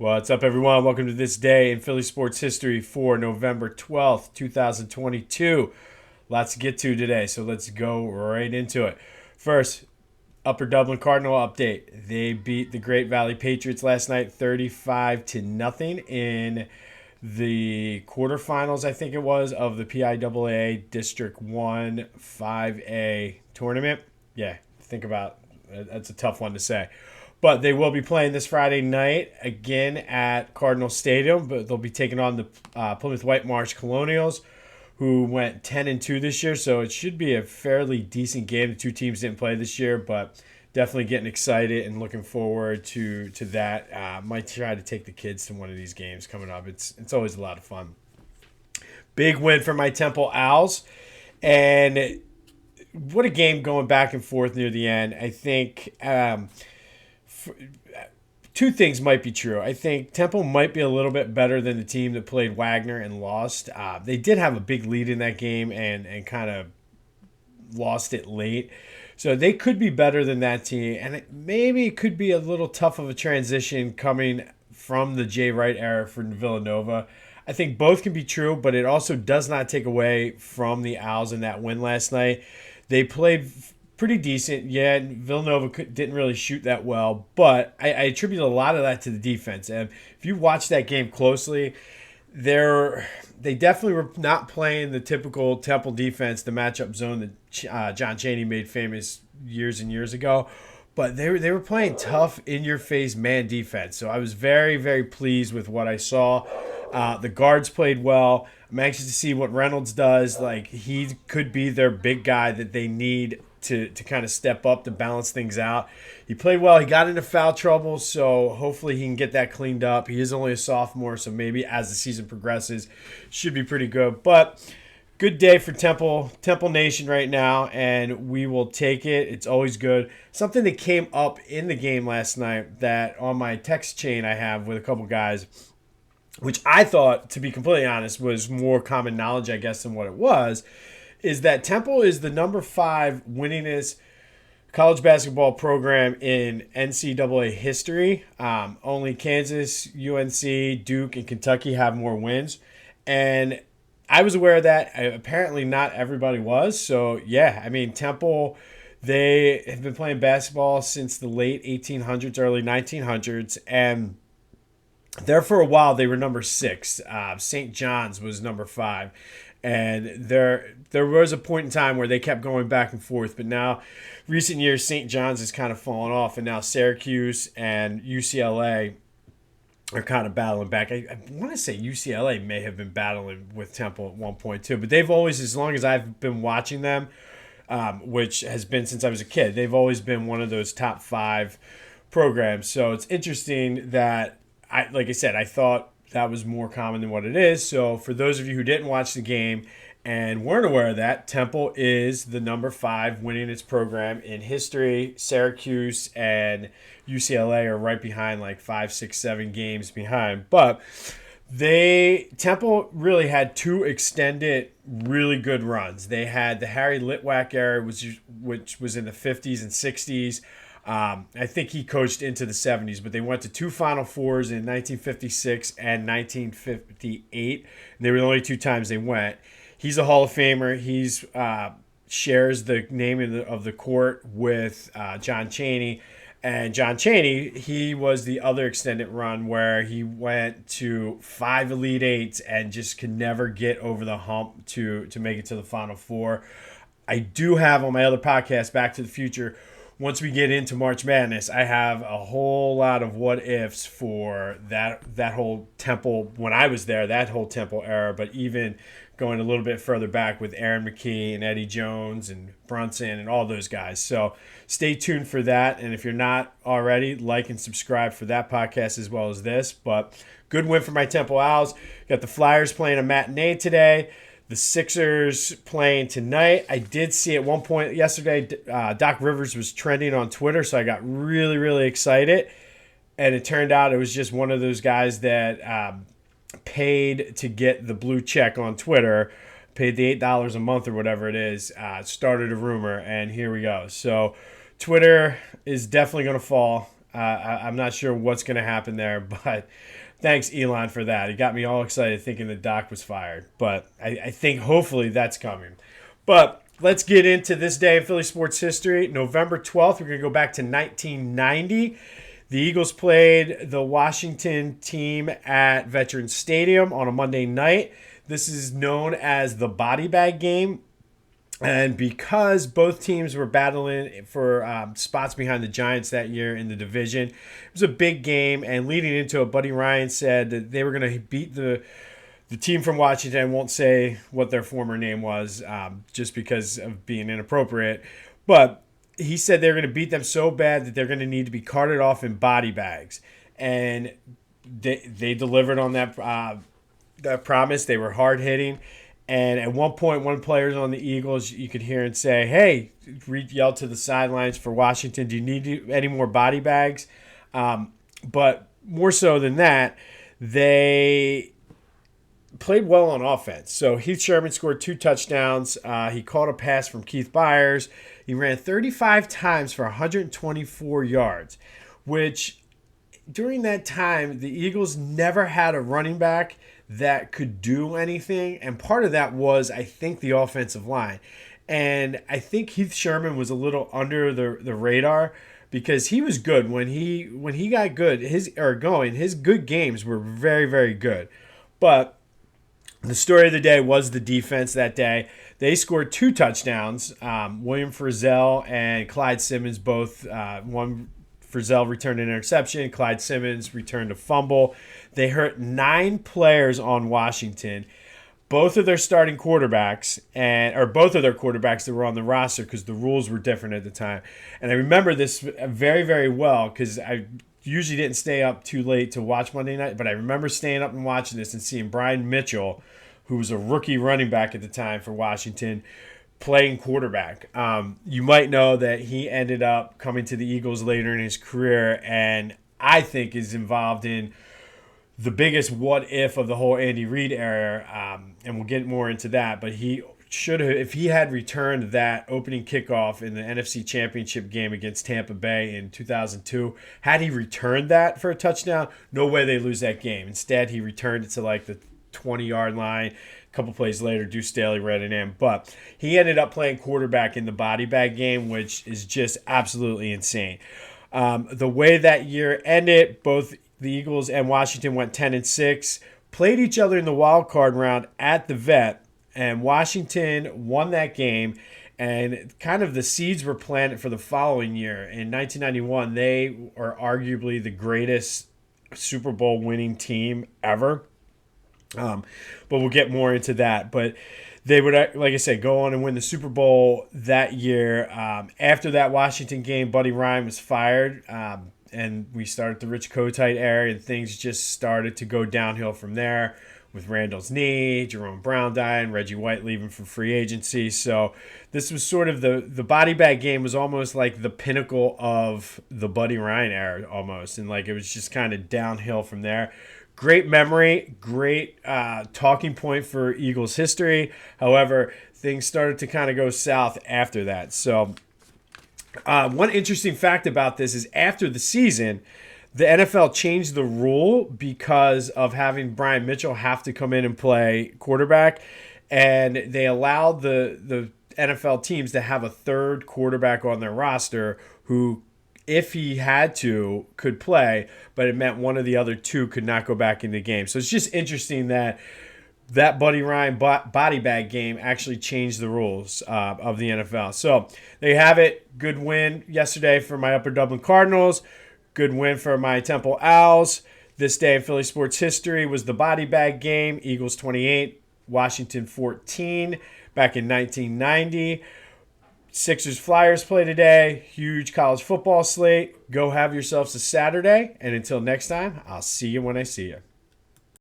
What's up, everyone? Welcome to this day in Philly sports history for November 12th, 2022. Lots to get to today, so let's go right into it. First, Upper Dublin Cardinal update. They beat the Great Valley Patriots last night 35 to nothing in the quarterfinals, I think it was, of the PIAA District 1 5A tournament. Yeah, think about that's a tough one to say. But they will be playing this Friday night again at Cardinal Stadium, but they'll be taking on the Plymouth White Marsh Colonials, who went 10-2 this year, so it should be a fairly decent game. The two teams didn't play this year, but definitely getting excited and looking forward to that. Might try to take the kids to one of these games coming up. It's always a lot of fun. Big win for my Temple Owls, and what a game going back and forth near the end. I think two things might be true. I think Temple might be a little bit better than the team that played Wagner and lost. They did have a big lead in that game and kind of lost it late. So they could be better than that team. And maybe it could be a little tough of a transition coming from the Jay Wright era for Villanova. I think both can be true, but it also does not take away from the Owls in that win last night. They played pretty decent. Yeah, Villanova didn't really shoot that well, but I attribute a lot of that to the defense. And if you watch that game closely, they definitely were not playing the typical Temple defense, the matchup zone that John Chaney made famous years and years ago. But they were playing tough, in-your-face man defense. So I was very, very pleased with what I saw. The guards played well. I'm anxious to see what Reynolds does. Like, he could be their big guy that they need to kind of step up to balance things out. He played well. He got into foul trouble, so hopefully he can get that cleaned up. He is only a sophomore, so maybe as the season progresses, should be pretty good. But good day for Temple Nation right now, and we will take it. It's always good. Something that came up in the game last night that on my text chain I have with a couple guys, which I thought, to be completely honest, was more common knowledge, I guess, than what it was, is that Temple is the number 5 winningest college basketball program in NCAA history. Only Kansas, UNC, Duke, and Kentucky have more wins. And I was aware of that. Apparently not everybody was. So, yeah, I mean, Temple, they have been playing basketball since the late 1800s, early 1900s. And there for a while, they were number 6. St. John's was number 5. And there was a point in time where they kept going back and forth, but now, recent years, St. John's has kind of fallen off, and now Syracuse and UCLA are kind of battling back. I want to say UCLA may have been battling with Temple at one point too, but they've always, as long as I've been watching them, which has been since I was a kid, they've always been one of those top 5 programs. So it's interesting that, like I said, I thought that was more common than what it is. So for those of you who didn't watch the game and weren't aware of that, Temple is the number 5 winningest program in history. Syracuse and UCLA are right behind, like 5, 6, 7 games behind. But Temple really had 2 extended, really good runs. They had the Harry Litwack era, which was in the 50s and 60s. I think he coached into the 70s, but they went to 2 Final Fours in 1956 and 1958. And they were the only 2 times they went. He's a Hall of Famer. He's shares the name of the court with John Chaney. And John Chaney, he was the other extended run where he went to 5 Elite Eights and just could never get over the hump to make it to the Final Four. I do have on my other podcast, Back to the Future, once we get into March Madness, I have a whole lot of what ifs for that whole Temple, when I was there, that whole Temple era, but even going a little bit further back with Aaron McKee and Eddie Jones and Brunson and all those guys. So stay tuned for that. And if you're not already, like and subscribe for that podcast as well as this. But good win for my Temple Owls. Got the Flyers playing a matinee today. The Sixers playing tonight. I did see at one point yesterday, Doc Rivers was trending on Twitter, so I got really, really excited. And it turned out it was just one of those guys that paid to get the blue check on Twitter, paid the $8 a month or whatever it is, started a rumor, and here we go. So Twitter is definitely going to fall. I'm not sure what's going to happen there, but thanks, Elon, for that. It got me all excited thinking the Doc was fired. But I think hopefully that's coming. But let's get into this day in Philly sports history. November 12th, we're going to go back to 1990. The Eagles played the Washington team at Veterans Stadium on a Monday night. This is known as the body bag game. And because both teams were battling for spots behind the Giants that year in the division, it was a big game. And leading into it, Buddy Ryan said that they were going to beat the team from Washington. I won't say what their former name was just because of being inappropriate. But he said they're going to beat them so bad that they're going to need to be carted off in body bags. And they delivered on that promise. They were hard hitting. And at one point, one player on the Eagles, you could hear him say, hey, yell to the sidelines for Washington, do you need any more body bags? But more so than that, they played well on offense. So Heath Sherman scored 2 touchdowns. He caught a pass from Keith Byers. He ran 35 times for 124 yards, which during that time, the Eagles never had a running back that could do anything. And part of that was, I think, the offensive line. And I think Heath Sherman was a little under the radar because he was good. When he got good, his good games were very, very good. But the story of the day was the defense that day. They scored 2 touchdowns. William Frizzell and Clyde Simmons both, one Frizzell returned an interception. Clyde Simmons returned a fumble. They hurt 9 players on Washington. Both of their starting quarterbacks both of their quarterbacks that were on the roster because the rules were different at the time. And I remember this very, very well because I usually didn't stay up too late to watch Monday night, but I remember staying up and watching this and seeing Brian Mitchell, who was a rookie running back at the time for Washington, playing quarterback. You might know that he ended up coming to the Eagles later in his career, and I think is involved in the biggest what if of the whole Andy Reid era, and we'll get more into that. But he should have, if he had returned that opening kickoff in the NFC Championship game against Tampa Bay in 2002, had he returned that for a touchdown, no way they lose that game. Instead, he returned it to like the 20-yard line. A couple plays later, Deuce Staley read it in. But he ended up playing quarterback in the body bag game, which is just absolutely insane. The way that year ended, both the Eagles and Washington went 10-6, played each other in the wild card round at the Vet, and Washington won that game. And kind of the seeds were planted for the following year. In 1991, they are arguably the greatest Super Bowl winning team ever. But we'll get more into that. But they would, like I said, go on and win the Super Bowl that year. After that Washington game, Buddy Ryan was fired, and we started the Rich Kotite era, and things just started to go downhill from there with Randall's knee, Jerome Brown dying, Reggie White leaving for free agency. So this was sort of the body bag game was almost like the pinnacle of the Buddy Ryan era almost. And like it was just kind of downhill from there. Great memory, great talking point for Eagles history. However, things started to kind of go south after that. So one interesting fact about this is after the season, the NFL changed the rule because of having Brian Mitchell have to come in and play quarterback. And they allowed the NFL teams to have a third quarterback on their roster who, if he had to, could play, but it meant one of the other 2 could not go back in the game. So it's just interesting that Buddy Ryan body bag game actually changed the rules of the NFL. So there you have it. Good win yesterday for my Upper Dublin Cardinals. Good win for my Temple Owls. This day in Philly sports history was the body bag game. Eagles 28, Washington 14 back in 1990. Sixers Flyers play today. Huge college football slate. Go have yourselves a Saturday. And until next time, I'll see you when I see you.